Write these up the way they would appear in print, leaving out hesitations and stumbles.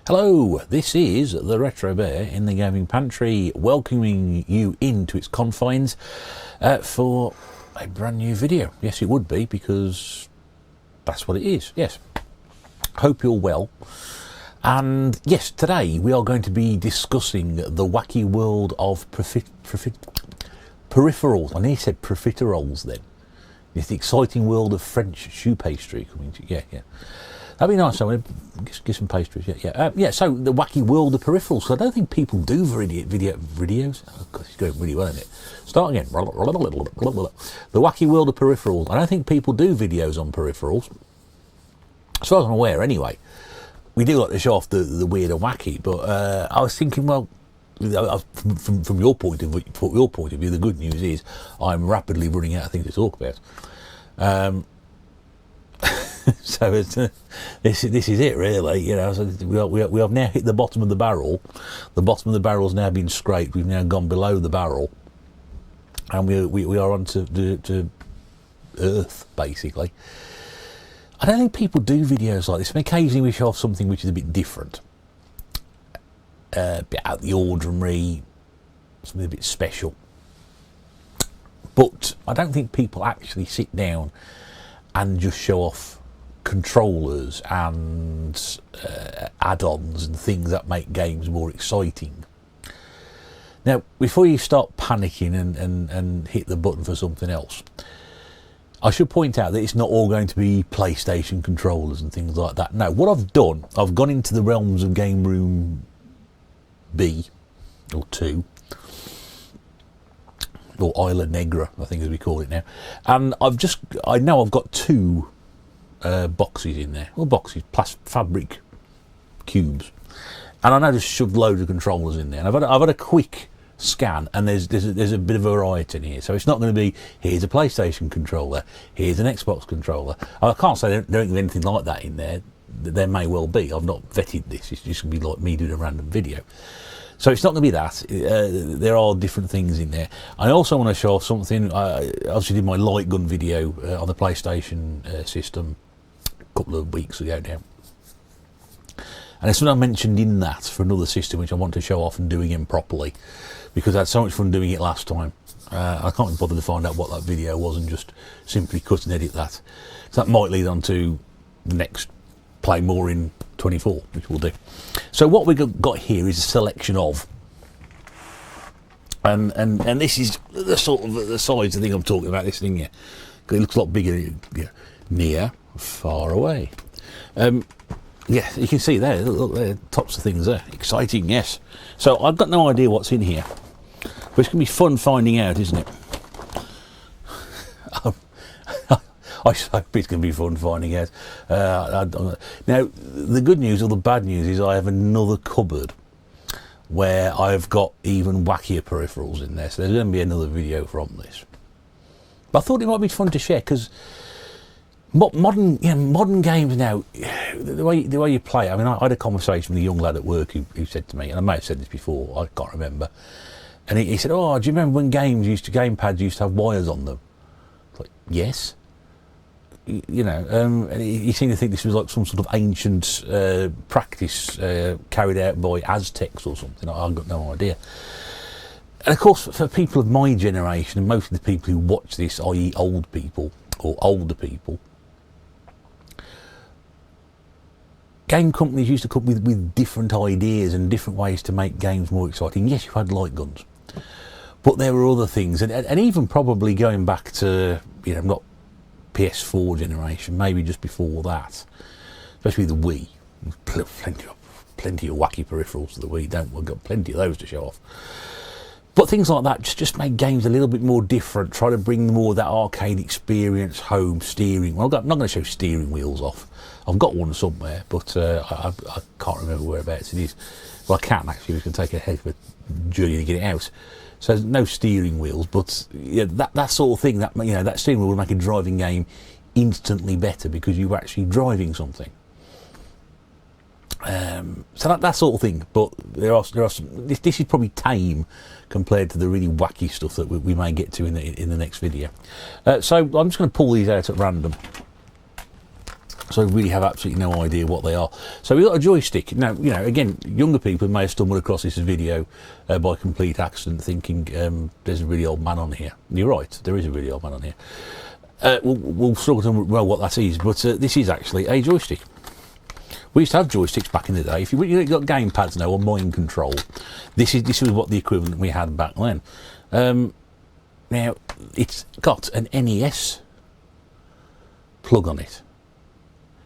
Hello, this is the Retro Bear in the Gaming Pantry, welcoming you into its confines for a brand new video. Yes, it would be, because that's what it is. Yes. Hope you're well. And yes, today we are going to be discussing the wacky world of peripherals. I nearly said peripherals then. It's the exciting world of French shoe pastry coming to yeah. That'd be nice. So get some pastries. Yeah. So the wacky world of peripherals. So I don't think people do videos. Oh God, it's going really well, isn't it? Start again. The wacky world of peripherals. I don't think people do videos on peripherals, as far as I'm aware. Anyway, we do like to show off the weird and wacky. But I was thinking, well, from your point of view, the good news is I'm rapidly running out of things to talk about. So this is it, really. You know, so we have now hit the bottom of the barrel. The bottom of the barrel's now been scraped. We've now gone below the barrel, and we are on to earth, basically. I don't think people do videos like this. And occasionally we show off something which is a bit different, a bit out of the ordinary, something a bit special. But I don't think people actually sit down and just show off controllers and add-ons and things that make games more exciting. Now, before you start panicking and hit the button for something else, I should point out that it's not all going to be PlayStation controllers and things like that. No, what I've done, I've gone into the realms of Game Room B, or 2, or Isla Negra, I think as we call it now. And I know I've got two boxes in there. Well, boxes, fabric cubes. And I know just shoved loads of controllers in there. And I've had a quick scan, and there's a bit of variety in here. So it's not going to be, here's a PlayStation controller, here's an Xbox controller. I can't say there isn't anything like that in there. There may well be. I've not vetted this. It's just going to be like me doing a random video. So it's not going to be that. There are different things in there. I also want to show off something. I obviously did my light gun video on the PlayStation system a couple of weeks ago now. And it's something I mentioned in that for another system which I want to show off and do again properly, because I had so much fun doing it last time. I can't be bothered to find out what that video was and just simply cut and edit that. So that might lead on to the next Play More in 24, which we'll do. So what we've got here is a selection of, and this is the sort of the size of the thing I'm talking about. This thing here, it looks a lot bigger. Near, far away. Yeah, you can see there. Look, there, tops of things there. Exciting, yes. So I've got no idea what's in here, but it's gonna be fun finding out, isn't it? I hope it's going to be fun finding out. Now, the good news or the bad news is I have another cupboard where I've got even wackier peripherals in there. So there's going to be another video from this. But I thought it might be fun to share, because modern games now, the way you play. I mean, I had a conversation with a young lad at work who said to me, and I may have said this before, I can't remember. And he said, "Oh, do you remember when gamepads used to have wires on them?" It's like, yes. You know, and he seemed to think this was like some sort of ancient practice carried out by Aztecs or something. I've got no idea. And of course, for people of my generation, and most of the people who watch this, i.e. old people or older people, game companies used to come with different ideas and different ways to make games more exciting. Yes, you had light guns, but there were other things, and even probably going back to, you know, not PS4 generation, maybe just before that, especially the Wii. Plenty of wacky peripherals to the Wii. We've got plenty of those to show off. But things like that just make games a little bit more different. Try to bring more of that arcade experience home. Steering. Well, I'm not going to show steering wheels off. I've got one somewhere, but I can't remember whereabouts it is. Well, I can actually. We can take a heck of a journey to get it out. So no steering wheels, but yeah, that sort of thing. That, you know, that steering wheel will make a driving game instantly better because you were actually driving something. So that sort of thing. But there are some. This is probably tame compared to the really wacky stuff that we may get to in the next video. So I'm just going to pull these out at random. So I really have absolutely no idea what they are. So we've got a joystick. Now, you know, again, younger people may have stumbled across this video by complete accident, thinking there's a really old man on here. And you're right, there is a really old man on here. We'll struggle to know what that is, but this is actually a joystick. We used to have joysticks back in the day. If you've got game pads now or mind control, this is what the equivalent we had back then. Now, it's got an NES plug on it.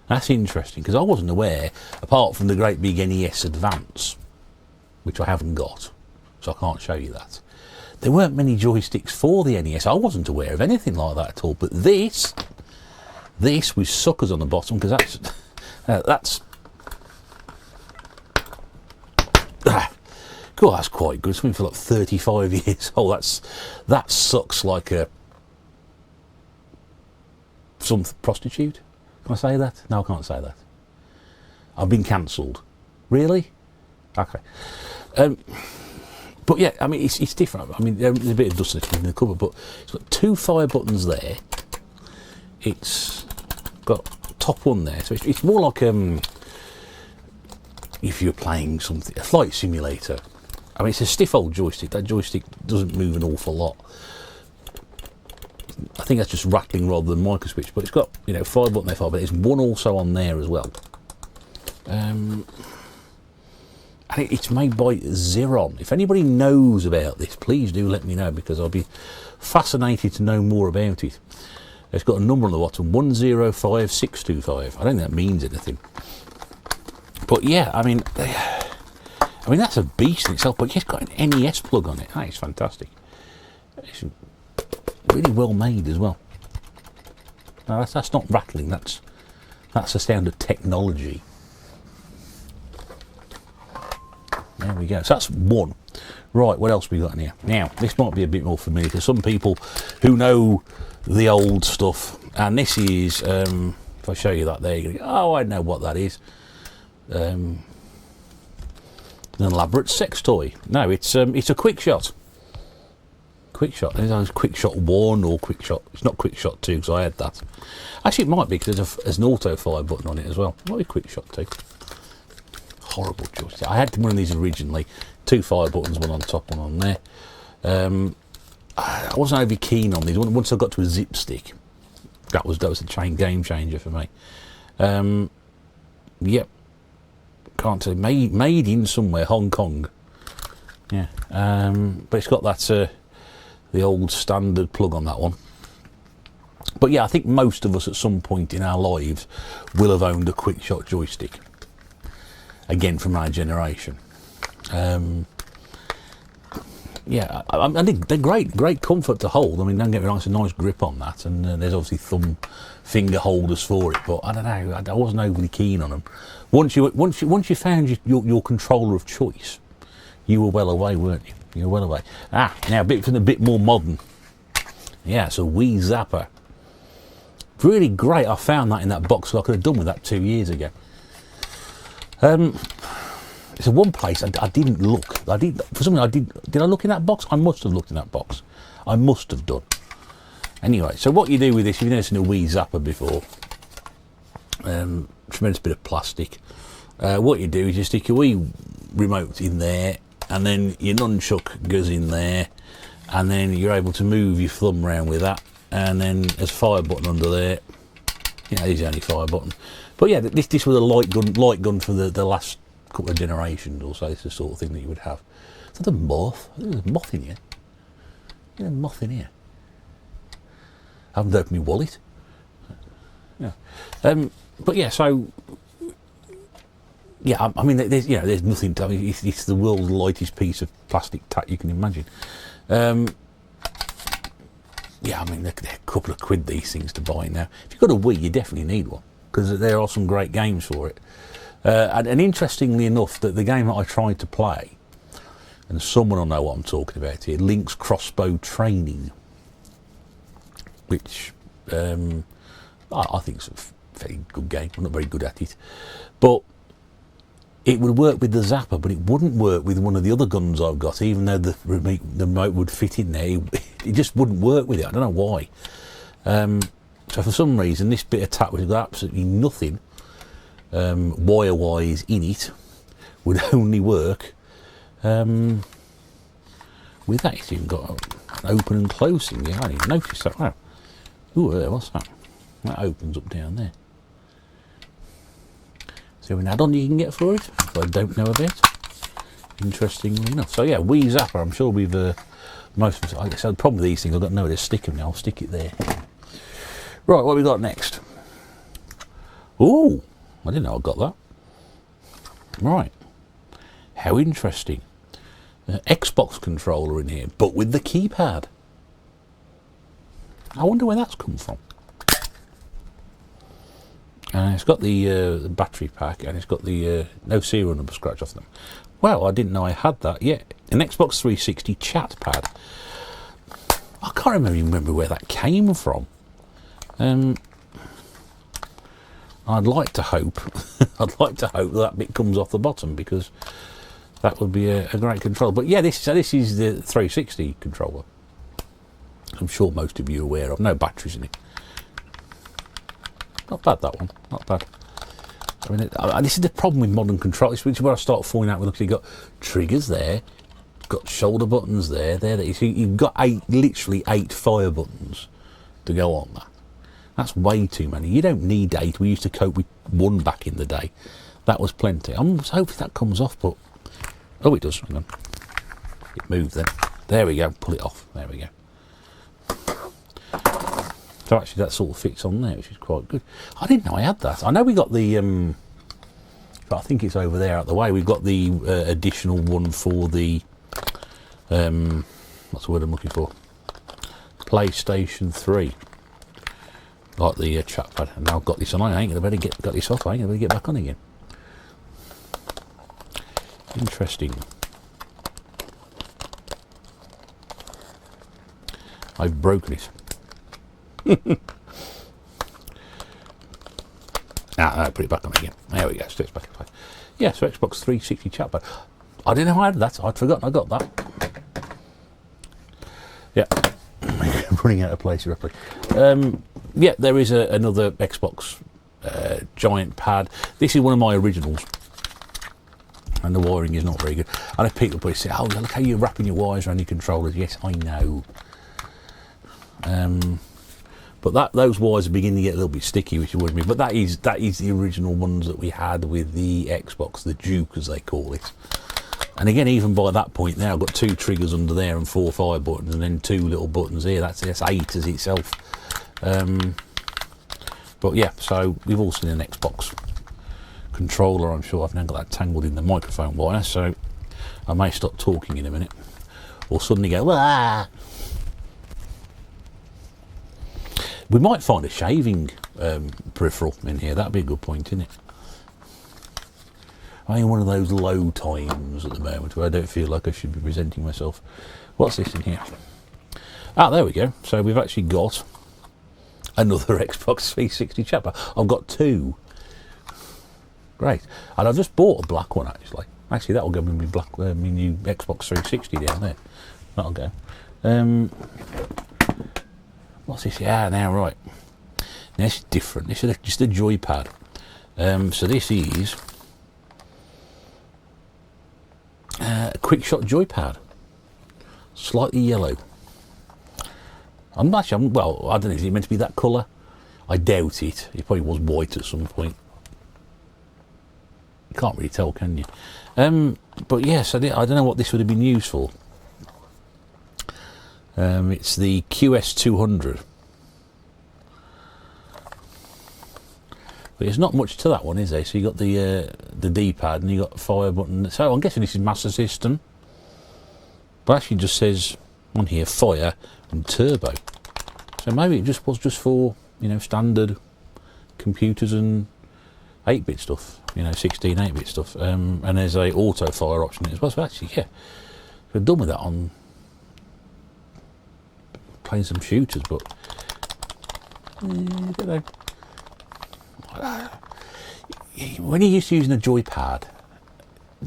That's interesting, because I wasn't aware, apart from the great big NES Advance, which I haven't got, so I can't show you that. There weren't many joysticks for the NES. I wasn't aware of anything like that at all. But this with suckers on the bottom, because God, that's quite good. Something for like 35 years old. That sucks like some prostitute. Can I say that? No, I can't say that. I've been cancelled. Really? Okay. But yeah, I mean, it's different. I mean, there's a bit of dust in the cover, but it's got 2 fire buttons there. It's got top one there, so it's more like if you're playing something, a flight simulator. I mean, it's a stiff old joystick. That joystick doesn't move an awful lot. I think that's just rattling rather than micro switch, but it's got, you know, 5 button there, 5, but there's one also on there as well. And it's made by Zeron. If anybody knows about this, please do let me know, because I'll be fascinated to know more about it. It's got a number on the bottom, 105625. I don't think that means anything. But yeah, I mean that's a beast in itself, but it's got an NES plug on it. That is fantastic. It's really well made as well. Now that's not rattling, that's the sound of technology. There we go. So that's one. Right, what else we got in here? Now, this might be a bit more familiar to some people who know the old stuff. And this is, if I show you that there, you go, oh, I know what that is. An elaborate sex toy. No, it's a quick shot. Quick shot. There's quick shot 1 or quick shot. It's not quick shot 2 because I had that. Actually, it might be because there's an auto fire button on it as well. Might be quick shot 2. Horrible joystick. I had one of these originally. 2 fire buttons, one on top, one on there. I wasn't overly keen on these. Once I got to a zip stick, that was a game changer for me. Yep. Can't tell. Made in somewhere, Hong Kong. Yeah. But it's got that the old standard plug on that one. But yeah, I think most of us at some point in our lives will have owned a quick shot joystick. Again, from our generation. Yeah, I think they're great comfort to hold. I mean, don't get me wrong, it's a nice grip on that, and there's obviously thumb finger holders for it. But I don't know, I wasn't overly keen on them. Once you found your controller of choice, you were well away, weren't you? You were well away. Now a bit more modern. Yeah, so Wii Zapper. Really great. I found that in that box, so I could have done with that 2 years ago. It's one place I didn't look. Did I look in that box? I must have looked in that box. I must have done. Anyway, so what you do with this, if you've never seen a Wii Zapper before, tremendous bit of plastic. What you do is you stick your Wii remote in there, and then your nunchuck goes in there, and then you're able to move your thumb around with that, and then there's a fire button under there. You know, there's the only fire button. But yeah, this was a light gun for the last couple of generations or so. It's the sort of thing that you would have. Is that a moth? There's a moth in here. There's a moth in here. I haven't opened my wallet. Yeah. But yeah, so yeah, I mean, there's nothing. I mean, it's the world's lightest piece of plastic tat you can imagine. Yeah, I mean, they're a couple of quid, these things, to buy now. If you've got a Wii, you definitely need one, because there are some great games for it. And interestingly enough, the game that I tried to play, and someone will know what I'm talking about here, Link's Crossbow Training, which I think is a very good game. I'm not very good at it. But it would work with the Zapper, but it wouldn't work with one of the other guns I've got, even though the remote would fit in there. It just wouldn't work with it. I don't know why. So for some reason, this bit of tattery has got absolutely nothing wire-wise in it. Would only work with that. It's even got an open and close thing. Yeah, I didn't notice that. Wow. Ooh, what's that? That opens up down there. Is there an add-on you can get for it? If I don't know about. Interestingly enough. So yeah, Wii Zapper. I'm sure we've most of us. I guess the problem with these things, I've got nowhere to stick them now. I'll stick it there. Right, what have we got next? Ooh, I didn't know I got that. Right. How interesting. Xbox controller in here, but with the keypad. I wonder where that's come from. It's got the battery pack, and it's got the no serial number scratch off them. Well, I didn't know I had that yet. An Xbox 360 chat pad. I can't remember where that came from. I'd like to hope, that bit comes off the bottom, because that would be a great control. But yeah, this is the 360 controller. I'm sure most of you are aware of. No batteries in it. Not bad, that one. Not bad. I mean, this is the problem with modern controllers, which is where I start falling out with. Look, you've got triggers there, got shoulder buttons there. You've got literally 8 fire buttons to go on that. That's way too many. You don't need 8. We used to cope with 1 back in the day. That was plenty. I'm hoping that comes off, but oh, it does. Hang on. It moved then. There we go. Pull it off. There we go. So actually that sort of fits on there, which is quite good. I didn't know I had that. I know we got the, but I think it's over there out the way. We've got the additional one for the, what's the word I'm looking for? PlayStation 3. Like the chat pad. And now I've got this on. I ain't going to better got this off. I ain't going to get back on again. Interesting. I've broken it. Put it back on again. There we go. Steps back in place. Yeah, so Xbox 360 chat pad. I didn't know I had that. I'd forgotten I got that. Yeah, running out of place roughly. Yeah, there is another Xbox giant pad. This is one of my originals, and the wiring is not very good. I know people probably say, "Oh, look how you're wrapping your wires around your controllers." Yes, I know. But those wires are beginning to get a little bit sticky, which worries me. But that is the original ones that we had with the Xbox, the Duke as they call it. And again, even by that point now, I've got 2 triggers under there and 4 fire buttons, and then 2 little buttons here. That's 8 as itself. But yeah, so we've all seen an Xbox controller. I'm sure I've now got that tangled in the microphone wire, so I may stop talking in a minute, or suddenly go, "Ah!" We might find a shaving peripheral in here. That'd be a good point, isn't it? I'm in one of those low times at the moment where I don't feel like I should be presenting myself. What's this in here? Ah, there we go. So we've actually got another Xbox 360 chat pad. I've got 2. Great. And I've just bought a black one, actually. Actually, that'll go with my my new Xbox 360 down there. That'll go. What's this? Yeah, now right. Now this is different. This is just a Joypad. So this is a quick shot Joypad. Slightly yellow. Well, I don't know, is it meant to be that colour? I doubt it. It probably was white at some point. You can't really tell, can you? But yes, I don't know what this would have been used for. It's the QS200. But there's not much to that one, is there? So you got the D-pad and you got the fire button. So I'm guessing this is Master System. But actually just says on here fire and turbo. So maybe it just was just for, you know, standard computers and 8-bit stuff, you know, 16 8-bit stuff. And there's a auto fire option as well. So actually, yeah, we're done with that on playing some shooters, but I don't know. When you're used to using a joypad,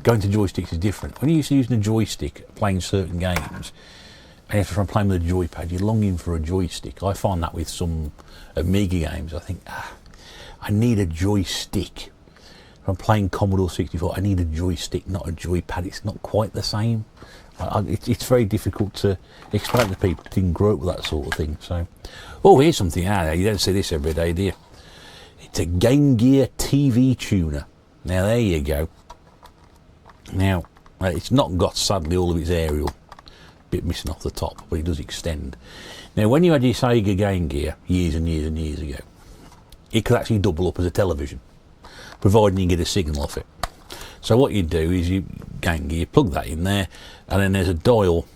going to joysticks is different. When you're used to using a joystick, playing certain games, and you have to try and play with a joypad. You're longing for a joystick. I find that with some Amiga games. I think, I need a joystick. If I'm playing Commodore 64, I need a joystick, not a joypad. It's not quite the same. It's very difficult to explain to people who didn't grow up with that sort of thing. So, oh, here's something out there. You don't see this every day, do you? It's a Game Gear TV tuner. Now, there you go. Now, it's not got, sadly, all of its aerial. Bit missing off the top, but it does extend. Now, when you had your Sega Game Gear years and years and years ago, it could actually double up as a television, providing you get a signal off it. So what you do is you plug that in there, and then there's a dial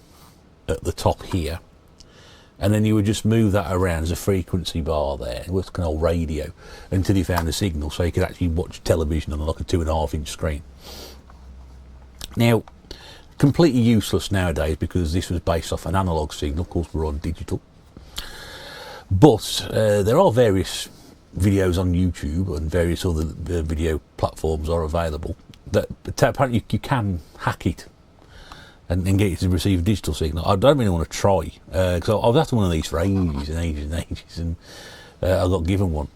at the top here, and then you would just move that around as a frequency bar there. It was an old radio until you found a signal, so you could actually watch television on like a 2.5-inch screen. Now, completely useless nowadays because this was based off an analog signal. Of course, we're on digital, but there are various videos on YouTube and various other video platforms are available that apparently you can hack it and get it to receive a digital signal. I don't really want to try because I've had one of these for ages and ages and ages, and I got given one.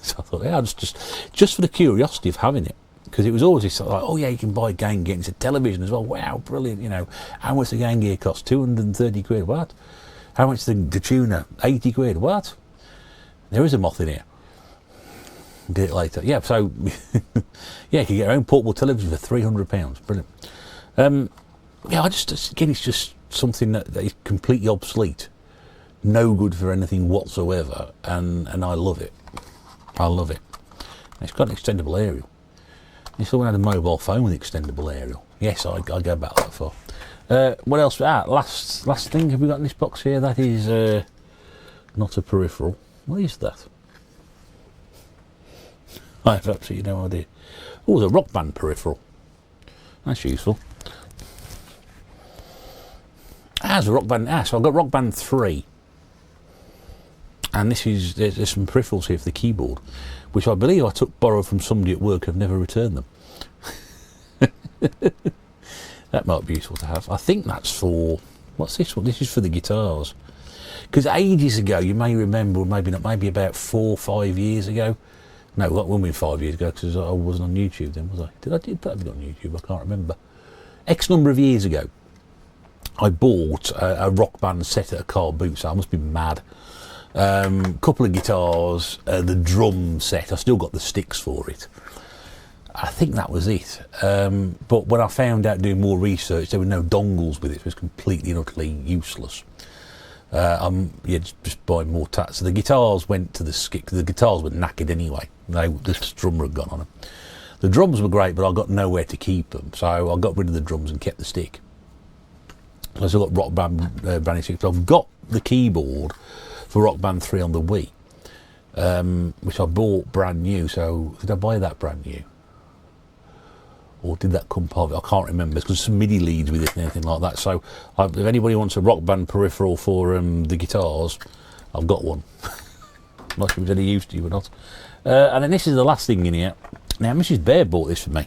So I thought, yeah, just for the curiosity of having it, because it was always this like, oh yeah, you can buy a Game Gear, it's a television as well. Wow, brilliant! You know, how much the Game Gear cost? 230 quid. What? How much the tuner? 80 quid. What? There is a moth in here. Get it later. Yeah, so yeah, you can get your own portable television for £300. Brilliant. Yeah, again, it's just something that is completely obsolete, no good for anything whatsoever, and I love it. I love it. It's got an extendable aerial. You still had a mobile phone with extendable aerial. Yes, I go back that far. What else? Last thing have we got in this box here? That is not a peripheral. What is that? I have absolutely no idea. Oh, it's a Rock Band peripheral. That's useful. There's a Rock Band. So I've got Rock Band 3. And there's some peripherals here for the keyboard, which I believe I borrowed from somebody at work. I've never returned them. That might be useful to have. I think that's for, what's this one? This is for the guitars. Because ages ago, you may remember, or maybe not, maybe about 4 or 5 years ago. No, that wouldn't be 5 years ago because I wasn't on YouTube then, was I? Did that be on YouTube? I can't remember. X number of years ago, I bought a Rock Band set at a car boot, so I must be mad. Couple of guitars, the drum set. I still got the sticks for it. I think that was it. But when I found out doing more research, there were no dongles with it. It was completely and utterly useless. Just buying more tats. So the guitars went to the skip. The guitars were knackered anyway. The drummer had gone on them. The drums were great, but I got nowhere to keep them. So I got rid of the drums and kept the stick. So I still got Rock Band brand new sticks. I've got the keyboard for Rock Band 3 on the Wii, which I bought brand new. So did I buy that brand new? Or did that come part of it? I can't remember because some MIDI leads with it and anything like that. So if anybody wants a Rock Band peripheral for the guitars, I've got one. I'm not sure if it's any use to you or not. And then this is the last thing in here. Now, Mrs. Bear bought this for me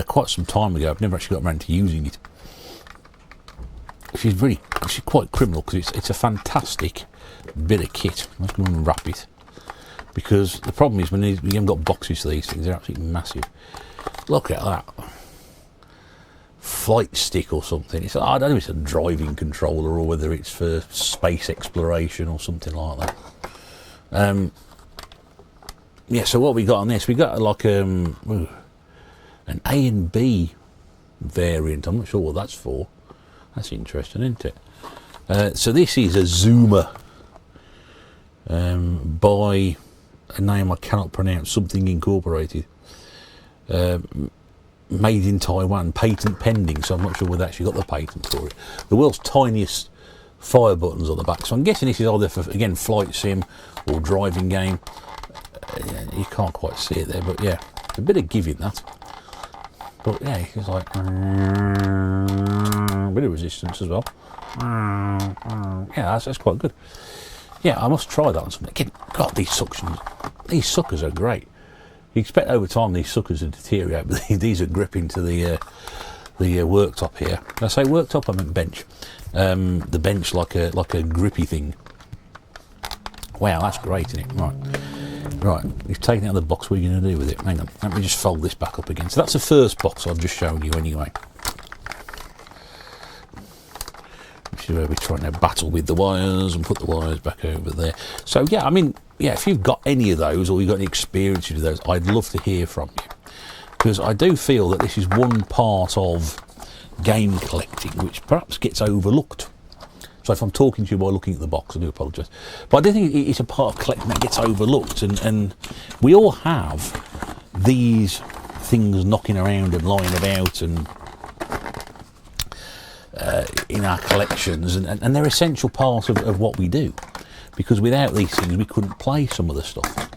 quite some time ago. I've never actually got around to using it. She's quite criminal because it's a fantastic bit of kit. Let's go and wrap it. Because the problem is when you haven't got boxes for these things, they're absolutely massive. Look at that. Flight stick or something. I don't know if it's a driving controller or whether it's for space exploration or something like that. Yeah, so what we got on this? We got like an A and B variant. I'm not sure what that's for. That's interesting, isn't it? So this is a Zomer by a name I cannot pronounce, something incorporated, made in Taiwan, patent pending, so I'm not sure whether they actually got the patent for it. The world's tiniest fire buttons on the back, so I'm guessing this is either for, again, flight sim or driving game. You can't quite see it there, but yeah, a bit of give in that. But yeah, it's like a bit of resistance as well. Yeah, that's quite good. Yeah, I must try that on something. Again, God, these suckers are great. You expect over time these suckers to deteriorate, but these are gripping to the worktop here. When I say worktop, I meant bench. The bench like a grippy thing. Wow, that's great, isn't it? Right, you've taken it out of the box. What are you going to do with it? Hang on, let me just fold this back up again. So that's the first box I've just shown you anyway. This is where we're trying to battle with the wires and put the wires back over there. So yeah, I mean, yeah, if you've got any of those or you've got any experience with those, I'd love to hear from you. Because I do feel that this is one part of game collecting which perhaps gets overlooked. So if I'm talking to you while looking at the box, I do apologise. But I do think it's a part of collecting that gets overlooked. And we all have these things knocking around and lying about and in our collections. And they're an essential part of what we do. Because without these things, we couldn't play some of the stuff.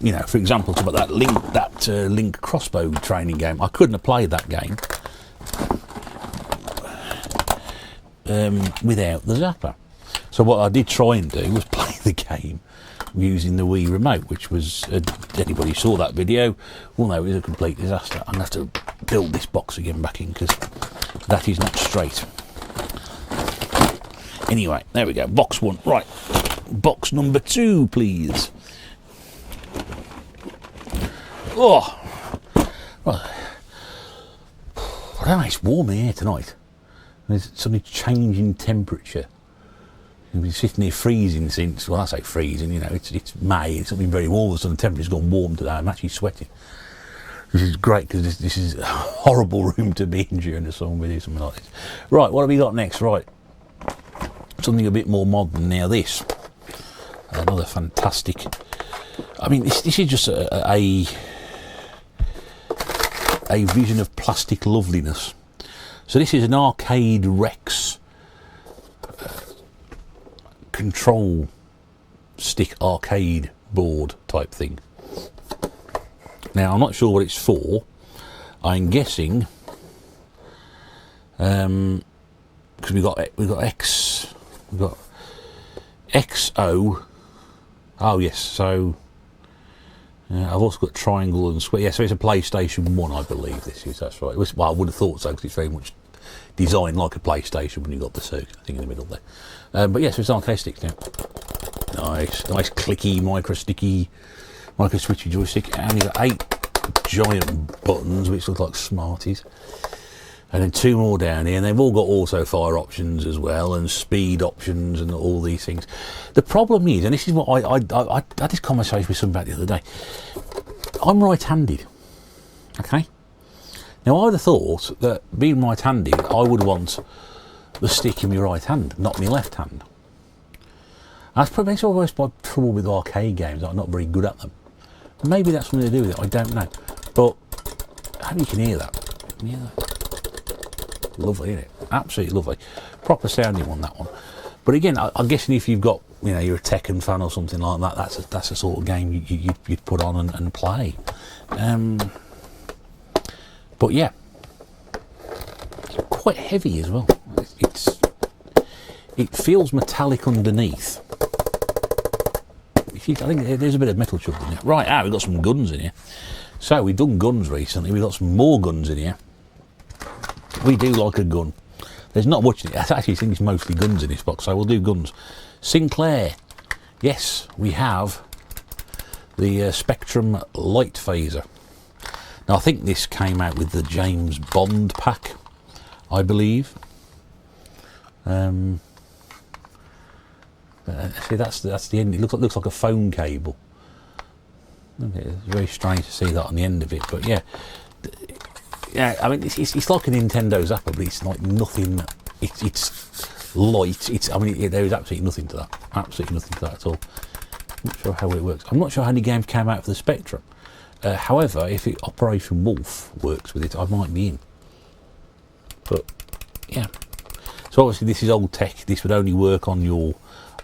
You know, for example, talk about that Link crossbow training game. I couldn't have played that game without the Zapper. So what I did try and do was play the game using the Wii remote, which was, anybody who saw that video will know it was a complete disaster. I'm going to have to build this box again back in because that is not straight. Anyway, there we go, box one. Right, box number 2, please. Oh, well, I don't know, it's warm in here tonight. There's suddenly changing temperature. We've been sitting here freezing since, well, I say freezing, you know, it's May, it's not been very warm, so the temperature's gone warm today. I'm actually sweating. This is great because this is a horrible room to be in during the summer with something like this. Right, what have we got next? Right, something a bit more modern now. This, another fantastic. I mean, this is just a vision of plastic loveliness. So this is an arcade Rex control stick arcade board type thing. Now I'm not sure what it's for. I'm guessing because we've got XO. Oh yes, so I've also got triangle and square. Yeah, so it's a PlayStation 1, I believe this is. That's right. Well, I would have thought so because it's very much designed like a PlayStation when you've got the circular thing in the middle there. But yes, yeah, so it's arcade sticks now. Nice clicky, micro switchy joystick, and you've got 8 giant buttons which look like Smarties. And then 2 more down here, and they've all got auto fire options as well, and speed options, and all these things. The problem is, and this is what I had this conversation with somebody the other day. I'm right-handed, okay? Now I would have thought that being right-handed, I would want the stick in my right hand, not my left hand. That's probably always my trouble with arcade games. I'm not very good at them. Maybe that's something to do with it. I don't know. But I hope you can hear that. Can you hear that? Lovely, isn't it? Absolutely lovely. Proper sounding one, that one. But again, I'm guessing if you've got, you know, you're a Tekken fan or something like that, that's a sort of game you'd put on and play. But yeah, it's quite heavy as well. It feels metallic underneath. I think there's a bit of metal chucked in there. Right, we've got some guns in here. So we've done guns recently. We've got some more guns in here. We do like a gun. There's not much in it. I actually think it's mostly guns in this box, so we'll do guns. Sinclair. Yes, we have the Spectrum Light Phaser. Now I think this came out with the James Bond pack, I believe. See, that's the end. It looks like a phone cable. It's very strange to see that on the end of it, but yeah. Yeah, I mean, it's like a Nintendo Zapper, but it's like nothing. It's light. I mean, there is absolutely nothing to that. Absolutely nothing to that at all. I'm not sure how it works. I'm not sure how many games came out for the Spectrum. However, if Operation Wolf works with it, I might be in. But yeah. So obviously, this is old tech. This would only work on your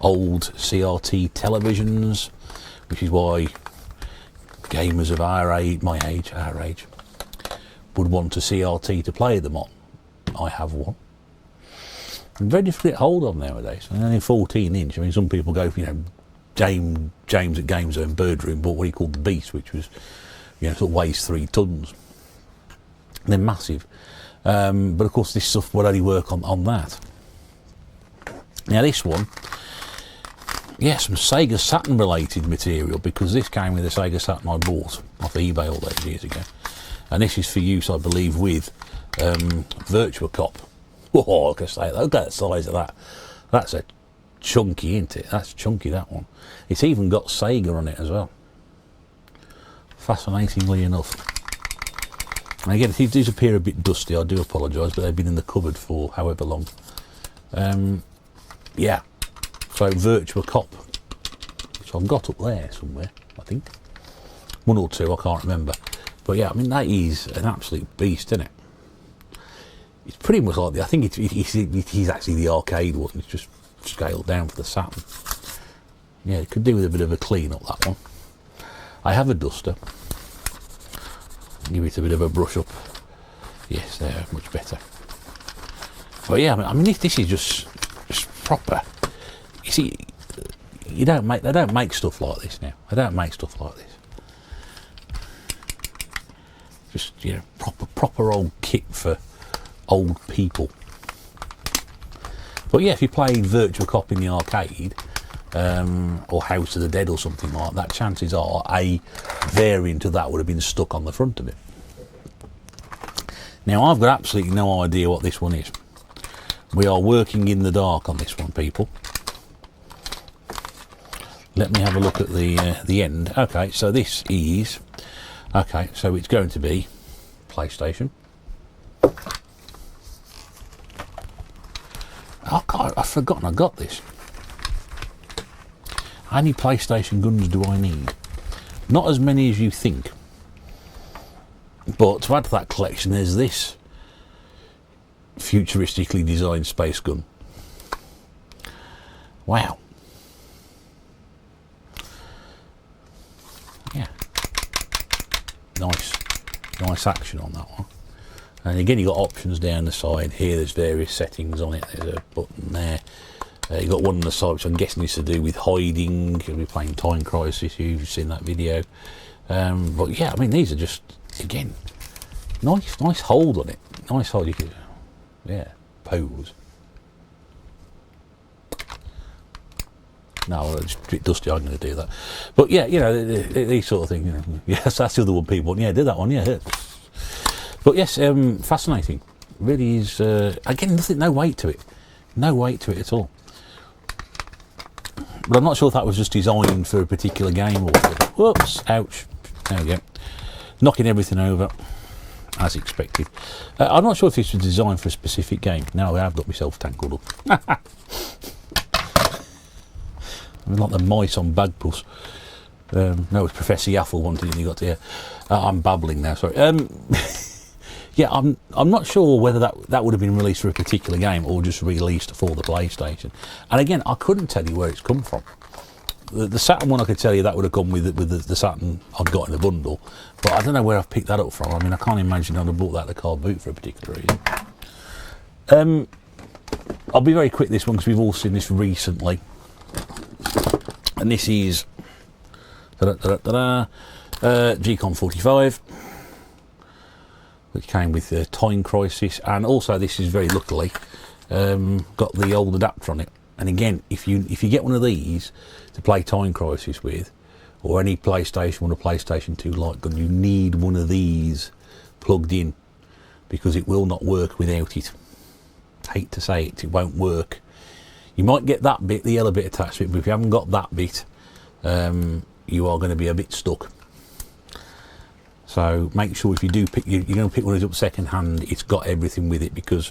old CRT televisions, which is why gamers of our age, our age, would want a CRT to play them on. I have one. Very difficult to get hold of nowadays. And only 14-inch. I mean, some people go, you know, James at Game Zone Bird Room bought what he called the Beast, which was, you know, sort of weighs 3 tons. They're massive. But of course this stuff will only work on that. Now this one, yeah, some Sega Satin related material, because this came with a Sega Satin I bought off eBay all those years ago. And this is for use, I believe, with Virtua Cop. Oh, I can say, look at the size of that. That's a chunky, isn't it? That's chunky, that one. It's even got Sega on it as well. Fascinatingly enough. And again, if these appear a bit dusty, I do apologise, but they've been in the cupboard for however long. Yeah. So Virtua Cop, which I've got up there somewhere, I think. One or two, I can't remember. But yeah, I mean, that is an absolute beast, isn't it? It's pretty much like I think he's actually the arcade one. It's just scaled down for the Saturn. Yeah, it could do with a bit of a clean up, that one. I have a duster. Give it a bit of a brush up. Yes, there, much better. But yeah, I mean, this is just proper. You see, they don't make stuff like this now. They don't make stuff like this. Just, you know, proper old kit for old people. But yeah, if you played Virtua Cop in the arcade, or House of the Dead or something like that, chances are a variant of that would have been stuck on the front of it. Now, I've got absolutely no idea what this one is. We are working in the dark on this one, people. Let me have a look at the end. Okay, so this is... Okay, so it's going to be PlayStation. Oh God, I've forgotten I got this. How many PlayStation guns do I need? Not as many as you think. But to add to that collection, there's this futuristically designed space gun. Wow. Yeah. Nice action on that one. And again, you've got options down the side here. There's various settings on it. There's a button there. You've got one on the side, which I'm guessing is to do with hiding. You'll be playing Time Crisis. You've seen that video. But yeah, I mean, these are just, again, nice hold on it. Nice hold. You could, yeah, pose. No, it's a bit dusty. I'm going to do that. But yeah, you know, these sort of things. You know, yes, that's the other one people want. Yeah, do that one. Yeah. But yes, fascinating. Really is. Again, no weight to it. No weight to it at all. But I'm not sure if that was just designed for a particular game or... Whoops, ouch. There we go. Knocking everything over, as expected. I'm not sure if this was designed for a specific game. Now I have got myself tangled up. I'm like the mice on Bagpuss. No, it's Professor Yaffle wanted you got to hear. I'm babbling now, sorry. Yeah, I'm not sure whether that would have been released for a particular game or just released for the PlayStation. And again, I couldn't tell you where it's come from. The Saturn one, I could tell you that would have come with the Saturn I'd got in the bundle, but I don't know where I've picked that up from. I mean, I can't imagine I'd have bought that at the car boot for a particular reason. I'll be very quick this one because we've all seen this recently, and this is G-Con 45. Which came with Time Crisis, and also this is very luckily got the old adapter on it. And again, if you get one of these to play Time Crisis with, or any PlayStation 1 or PlayStation 2 light gun, you need one of these plugged in, because it will not work without it. Hate to say it, it won't work. You might get that bit, the yellow bit attached to it, but if you haven't got that bit, you are going to be a bit stuck. So make sure if you do pick, you're going to pick one of these up second hand, it's got everything with it, because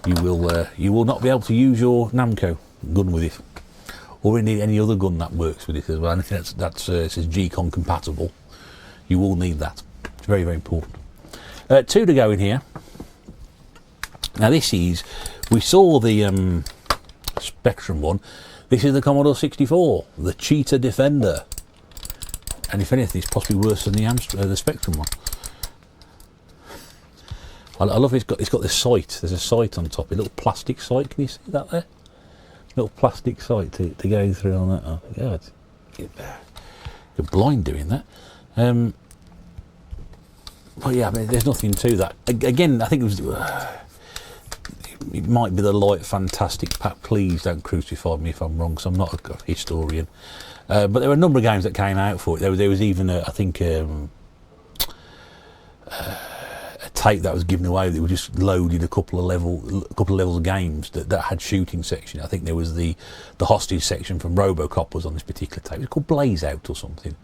you will not be able to use your Namco gun with it, or indeed any other gun that works with it as well. Anything that says G-Con compatible, you will need that. It's very, very important. Two to go in here. Now this is, we saw the Spectrum one. This is the Commodore 64, the Cheetah Defender. And if anything, it's possibly worse than the Spectrum one. I love it. It's got this sight. There's a sight on top, a little plastic sight. Can you see that there? Little plastic sight to go through on that. Oh, God, you're blind doing that. But yeah, I mean, there's nothing to that. Again, I think it was. It might be the light fantastic pack. Please don't crucify me if I'm wrong, because I'm not a historian. But there were a number of games that came out for it. There was even, I think, a tape that was given away that was just loaded a couple of levels of games that had shooting section. I think there was the hostage section from RoboCop was on this particular tape. It was called Blaze Out or something.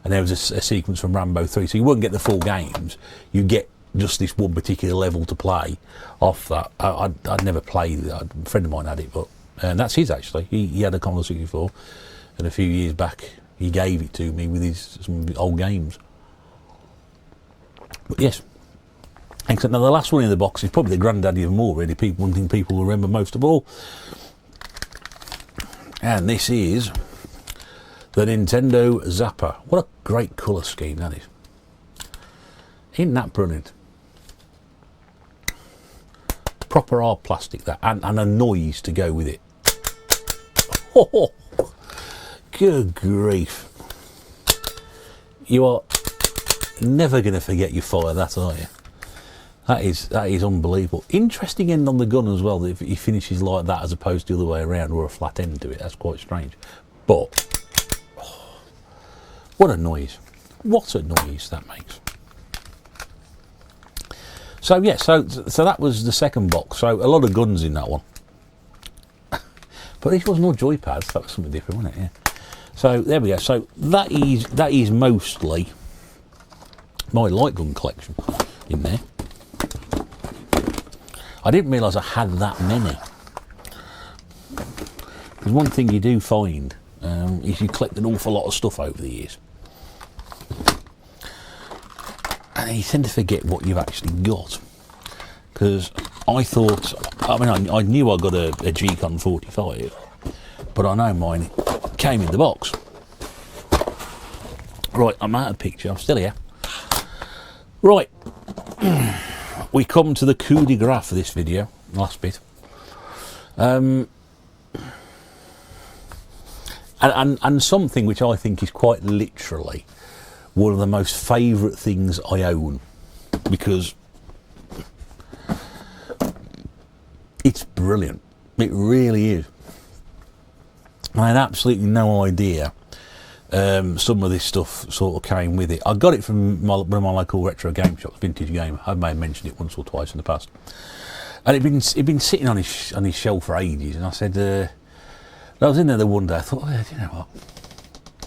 And there was a sequence from Rambo 3. So you wouldn't get the full games. You get just this one particular level to play off that. I'd never played it. A friend of mine had it, and that's his actually. He had a Commodore 64, and a few years back he gave it to me with some old games. But yes, excellent. Now the last one in the box is probably the granddaddy of them all, really. One thing people will remember most of all, and this is the Nintendo Zapper. What a great colour scheme that is. Isn't that brilliant? Proper hard plastic that, and a noise to go with it. Oh, good grief. You are never going to forget you fire that, are you? That is unbelievable. Interesting end on the gun as well, that if he finishes like that as opposed to the other way around, or a flat end to it. That's quite strange. But, oh, what a noise. What a noise that makes. So yeah, so that was the second box. So a lot of guns in that one. But this was no joypads. That was something different, wasn't it? Yeah. So there we go. So that is mostly my light gun collection in there. I didn't realise I had that many. Because one thing you do find is you collect an awful lot of stuff over the years. And you tend to forget what you've actually got. Because I thought, I mean, I knew I got a G-Con 45, but I know mine came in the box. Right, I'm out of picture, I'm still here. Right, we come to the coup de grace for this video, last bit. And something which I think is quite literally one of the most favourite things I own, because it's brilliant. It really is. I had absolutely no idea some of this stuff sort of came with it. I got it from one of my local retro game shops, Vintage Game. I may have mentioned it once or twice in the past. And it'd been sitting on his shelf for ages, and I said, I was in there the one day, I thought, oh, you know what?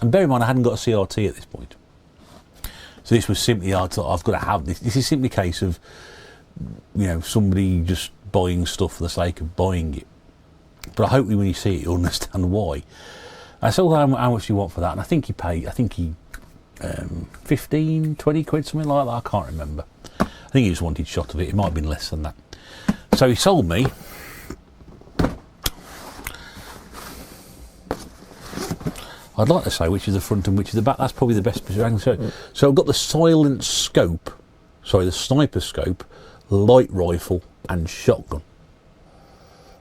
And bear in mind, I hadn't got a CRT at this point. So this was simply, I thought, I've got to have this. This is simply a case of, you know, somebody just buying stuff for the sake of buying it. But hopefully when you see it, you'll understand why. I said, well, how much do you want for that? And I think he 15, 20 quid, something like that. I can't remember. I think he just wanted a shot of it. It might have been less than that. So he sold me I'd like to say which is the front and which is the back. That's probably the best position I can show. So I've got the silent scope, sorry, the sniper scope, light rifle and shotgun.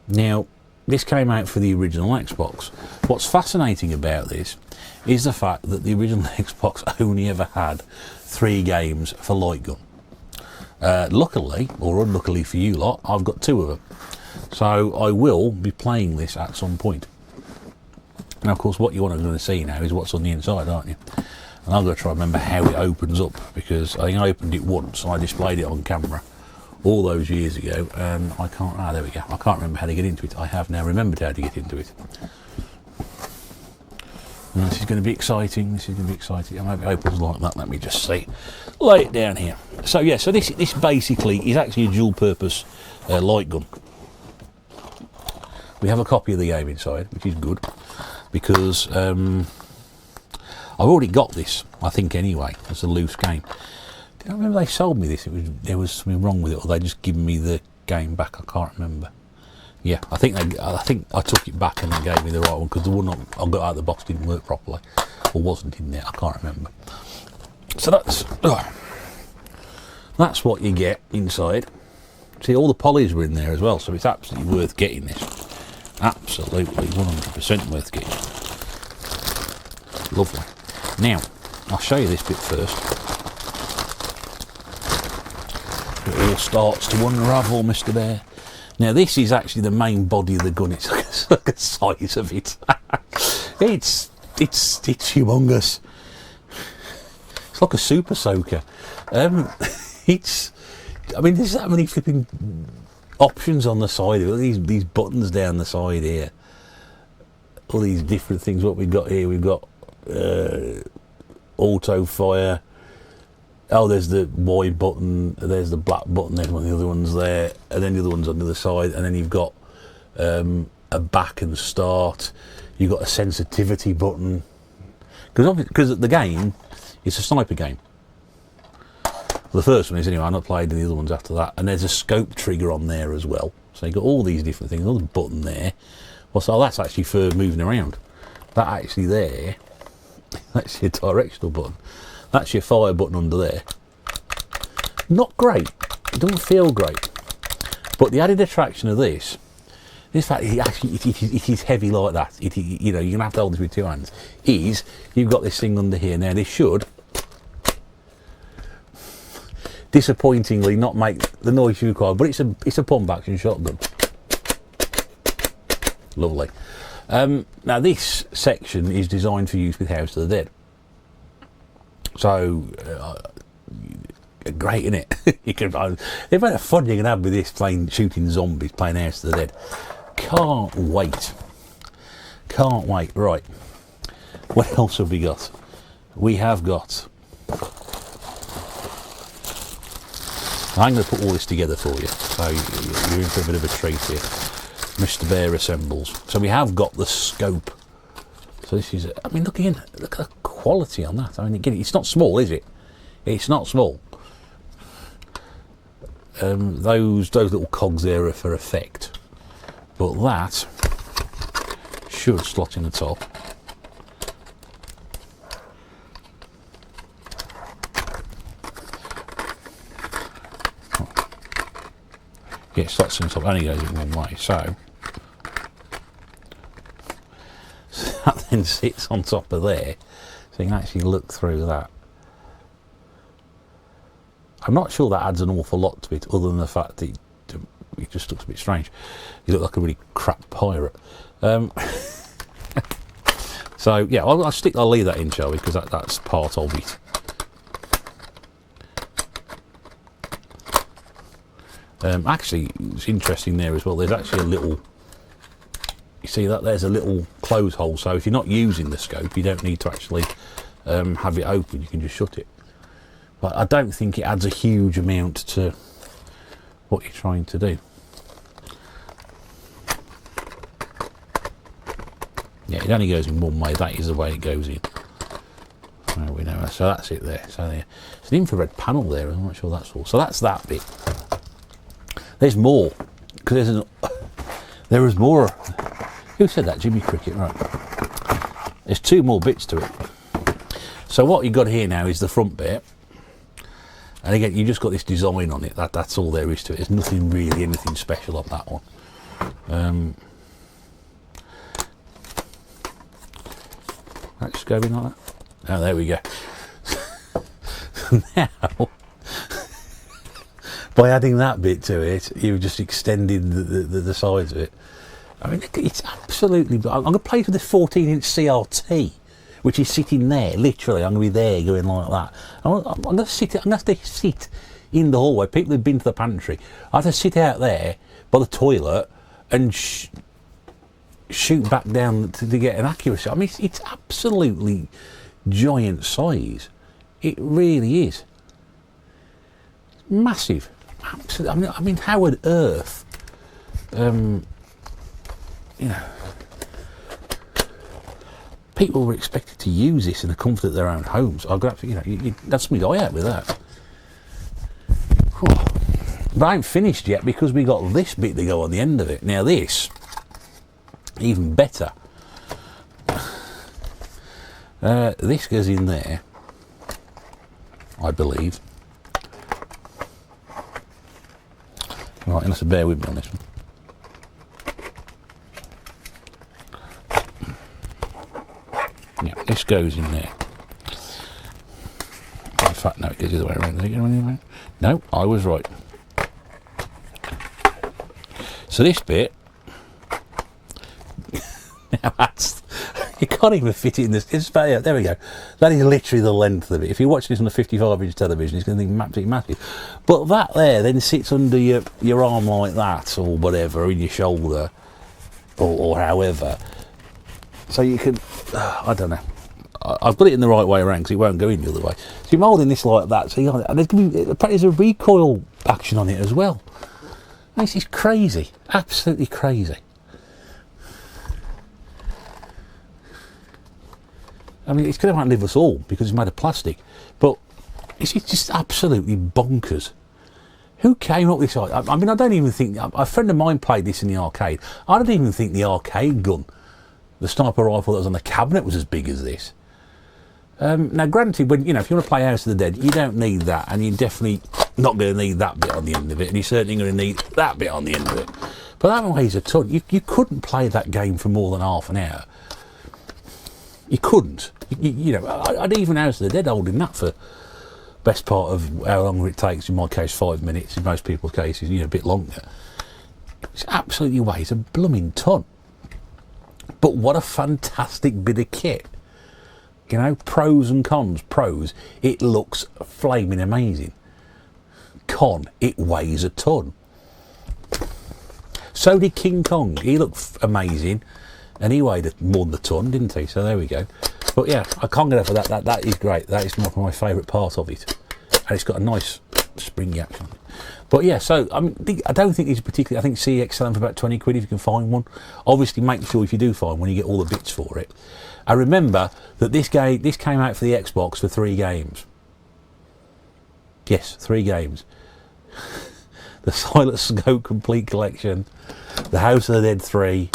Now, this came out for the original Xbox. What's fascinating about this is the fact that the original Xbox only ever had 3 games for light gun. Luckily, or unluckily for you lot, I've got 2 of them. So I will be playing this at some point. Now, of course, what you're going to see now is what's on the inside, aren't you? And I've got to try and remember how it opens up, because I think I opened it once and I displayed it on camera all those years ago, and I can't, there we go, I can't remember how to get into it. I have now remembered how to get into it. And this is going to be exciting, this is going to be exciting. I hope it opens like that, let me just see. Lay it down here. So yeah, so this basically is actually a dual purpose light gun. We have a copy of the game inside, which is good, because I've already got this, I think anyway, as a loose game. I remember they sold me this, there was something wrong with it, or they just given me the game back, I can't remember. Yeah, I think I took it back and they gave me the right one, because the one I got out of the box didn't work properly, or wasn't in there, I can't remember. So that's what you get inside. See, all the polys were in there as well, so it's absolutely worth getting this. Absolutely 100% worth getting. Lovely. Now, I'll show you this bit first. all starts to unravel, Mr. Bear. Now this is actually the main body of the gun. It's like the size of it. it's humongous. It's like a super soaker. I mean, there's that many flipping options on the side of it. These buttons down the side here. All these different things. What we've got here, we've got auto fire. Oh, there's the Y button, there's the black button, there's one of the other ones there, and then the other one's on the other side, and then you've got a back and start. You've got a sensitivity button. Because the game, it's a sniper game. Well, the first one is anyway, I've not played the other ones after that, and there's a scope trigger on there as well. So you've got all these different things, another button there. Well, so that's actually for moving around. That actually there, that's your directional button. That's your fire button under there. Not great. It doesn't feel great. But the added attraction of this fact, it is heavy like that. You know, you're going to have to hold this with two hands. Is you've got this thing under here. Now, this should, disappointingly, not make the noise you require, but it's a pump action shotgun. Lovely. Now, this section is designed for use with House of the Dead. So, great, isn't it? They've had a fun you can have with this, shooting zombies, playing House of the Dead. Can't wait. Can't wait. Right. What else have we got? We have got... I'm going to put all this together for you. So, you're in for a bit of a treat here. Mr. Bear assembles. So, we have got the scope. So, this is... I mean, look at the quality on that. I mean, again, it's not small, is it? It's not small. Those little cogs there are for effect, but that should slot in the top. Yeah, it slots in the top. Only goes in one way, so that then sits on top of there. So you can actually look through that. I'm not sure that adds an awful lot to it, other than the fact that it just looks a bit strange. You look like a really crap pirate. So yeah, I'll leave that in, shall we? Because that's part of it. Actually, it's interesting there as well. There's actually a little. You see that there's a little close hole, so if you're not using the scope, you don't need to actually have it open. You can just shut it. But I don't think it adds a huge amount to what you're trying to do. Yeah, it only goes in one way. That is the way it goes in. There we know. So that's it there. So there's an infrared panel there. I'm not sure that's all. So that's that bit. There's more, because there is more. Who said that? Jimmy Cricket, right? There's two more bits to it. So what you've got here now is the front bit. And again, you just got this design on it. That's all there is to it. There's nothing really, anything special on that one. That just go in like that. Oh, there we go. Now, by adding that bit to it, you've just extended the size of it. I mean, it's absolutely... I'm going to play with this 14-inch CRT, which is sitting there, literally. I'm going to be there going like that. I'm going to sit in the hallway. People who've been to the pantry, I have to sit out there by the toilet and shoot back down to get an accuracy. I mean, it's absolutely giant size. It really is. Massive. Absolutely. I mean, how on earth... you know, people were expected to use this in the comfort of their own homes. I've got, you know, that's me eye out with that. Whew. But I ain't finished yet, because we got this bit to go on the end of it. Now this, even better. This goes in there, I believe. Right, and let's bear with me on this one. Yeah, this goes in there. In fact, no, it goes the other way around. No, I was right. So this bit, now that's, you can't even fit it in this. It's about, yeah, there we go. That is literally the length of it. If you watch this on a 55-inch television, it's going to think absolutely massive. But that there then sits under your arm like that, or whatever, or in your shoulder, or however. So you can, I don't know. I've got it in the right way around because it won't go in the other way. So you're holding this like that. So and there's a recoil action on it as well. This is crazy, absolutely crazy. I mean, it's going to outlive us all because it's made of plastic, but it's just absolutely bonkers. Who came up with this? I mean, I don't even think, a friend of mine played this in the arcade. I don't even think the arcade gun, the sniper rifle that was on the cabinet, was as big as this. Now, granted, when if you want to play House of the Dead, you don't need that, and you're definitely not going to need that bit on the end of it, and you're certainly going to need that bit on the end of it. But that weighs a ton. You couldn't play that game for more than half an hour. You couldn't. I'd even House of the Dead holding that for best part of how long it takes. In my case, 5 minutes. In most people's cases, a bit longer. It absolutely weighs a blooming ton. But what a fantastic bit of kit. Pros and cons. Pros, it looks flaming amazing. Con, it weighs a ton. So did King Kong. He looked amazing, and he weighed more than a ton, didn't he? So there we go. But yeah, I can't get over that. That is great. That is my favourite part of it, and it's got a nice springy action. But yeah, so I don't think these are particularly. I think CX selling for about 20 quid if you can find one. Obviously, make sure if you do find one, you get all the bits for it. I remember that this came out for the Xbox for 3 games. Yes, 3 games. The Silent Scope Complete Collection, the House of the Dead 3,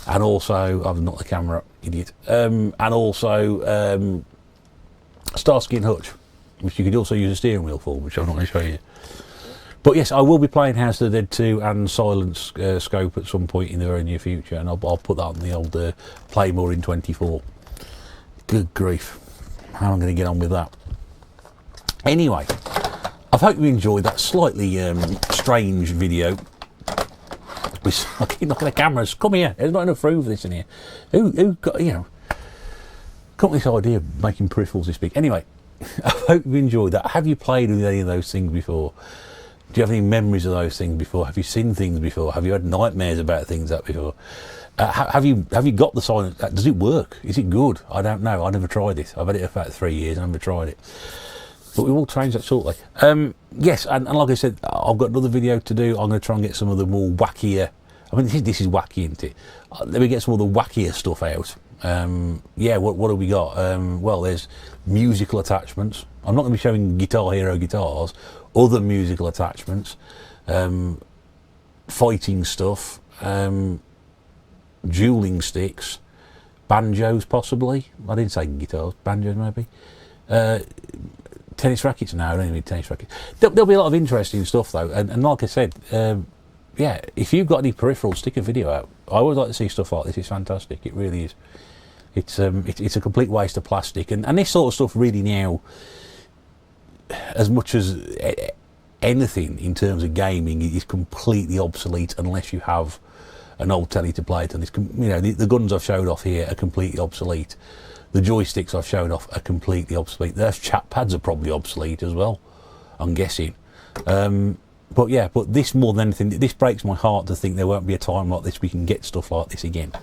and also, I've not the camera, idiot, and also Starsky and Hutch, which you could also use a steering wheel for, which I'm not going to show you. But yes, I will be playing House of the Dead 2 and Silent Scope at some point in the very near future, and I'll put that on the old Play More in 24. Good grief, how am I going to get on with that? Anyway, I hope you enjoyed that slightly strange video. I keep knocking the cameras. Come here. There's not enough room for this in here. Who got come up with this idea of making peripherals this big? Anyway, I hope you enjoyed that. Have you played with any of those things before? Do you have any memories of those things before? Have you seen things before? Have you had nightmares about things that before? Have you got the silent? Does it work? Is it good? I don't know. I never tried it. I've had it for about 3 years and I never tried it. But we will change that shortly. Yes, and like I said, I've got another video to do. I'm going to try and get some of the more wackier. I mean, this is wacky, isn't it? Let me get some of the wackier stuff out. Yeah, what have we got? Well, there's musical attachments. I'm not going to be showing Guitar Hero guitars. Other musical attachments, fighting stuff, dueling sticks, banjos possibly. I didn't say guitars, banjos maybe. Tennis rackets? No, I don't need tennis rackets. There'll be a lot of interesting stuff though, and like I said, yeah, if you've got any peripherals, stick a video out. I always like to see stuff like this. It's fantastic. It really is. It's a complete waste of plastic, and this sort of stuff really now, as much as anything in terms of gaming, is completely obsolete unless you have an old telly to play it. And the guns I've showed off here are completely obsolete. The joysticks I've shown off are completely obsolete. Those chat pads are probably obsolete as well, I'm guessing. But yeah, but this more than anything, this breaks my heart to think there won't be a time like this we can get stuff like this again.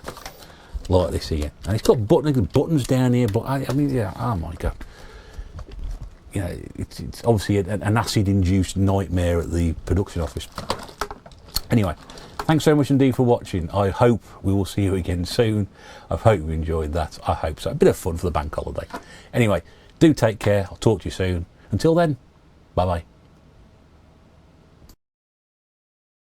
And it's got buttons down here, but I mean, yeah, oh my God. It's obviously an acid-induced nightmare at the production office. Anyway, thanks so much indeed for watching. I hope we will see you again soon. I hope you enjoyed that. I hope so. A bit of fun for the bank holiday. Anyway, do take care. I'll talk to you soon. Until then, bye-bye.